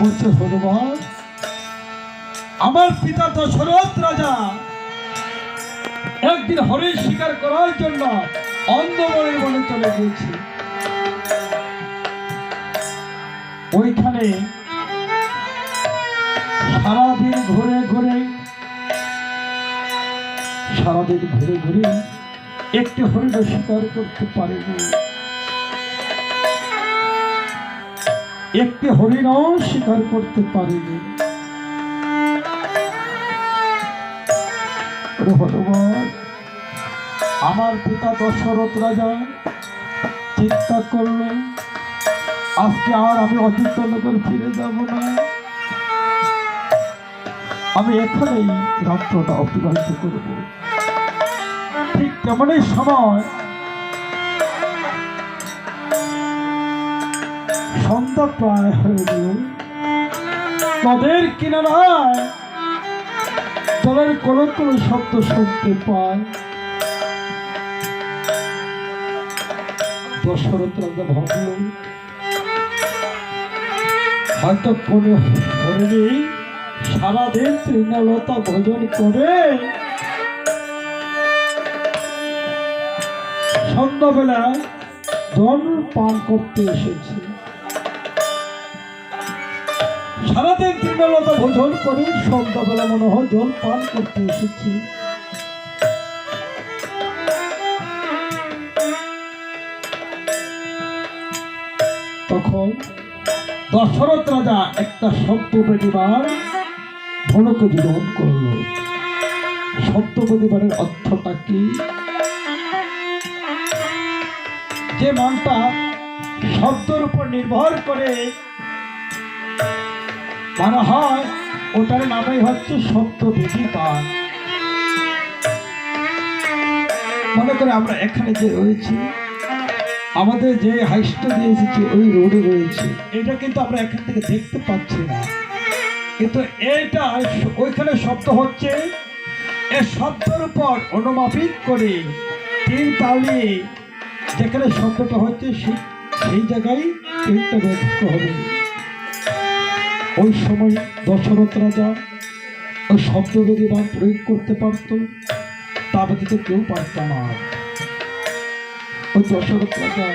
বলছে হনুমান, আমার পিতা দশরথ রাজা একদিন হরিণ শিকার করার জন্য অন্ধবনের বনে চলে গিয়েছে। ওইখানে সারাদিন ঘুরে ঘুরে একটি হরিণ শিকার করতে পারেনি, একটি হরিণও শিকার করতে পারেনি। হনুমান, আমার পিতা দশরথ রাজা চিন্তা করলো, আজকে আর আমি অযোধ্যানগর ফিরে যাব না, আমি এখানেই রাত্রটা অতিবাহিত করব। ঠিক তেমনই সময় সন্ধ্যা প্রায় হয়ে গেল। নদের কিনারায় জলের কোনো কোনো শব্দ শুনতে পায়। দশরথ রাজা ভাবল, হয়তো কোনো হরিণী সারাদিন তৃণলতা ভোজন করে সন্ধ্যাবেলা জল পান করতে এসেছে। সারাদিন তৃণলতা ভোজন করে সন্ধ্যাবেলা মনে হয় জল পান করতে এসেছে। তখন দশরথ রাজা একটা শব্দ বেদিবার ধনুকে গ্রহণ করল। শব্দ বেদিবারের অর্থটা কি? যে মনটা শব্দের উপর নির্ভর করে মানা হয়, ওটার নামই হচ্ছে শব্দ বেদিবার। মনে করে আমরা এখানে যে রয়েছি, আমাদের যে হাইস্ট দিয়ে এসেছি ওই রোডে রয়েছে, এটা কিন্তু আমরা এখান থেকে দেখতে পাচ্ছি না, কিন্তু এইটা ওইখানে শব্দ হচ্ছে। এই শব্দের উপর অনুমাপিক করে তিন তালে যেখানে শব্দটা হচ্ছে সেই জায়গায় তিনটা ব্যক্ত হবে। ওই সময় দশরথ রাজা ওই শব্দ যদি বা প্রয়োগ করতে পারত, তা ব্যতীত কেউ পারত না। ওই দশরথ রাজা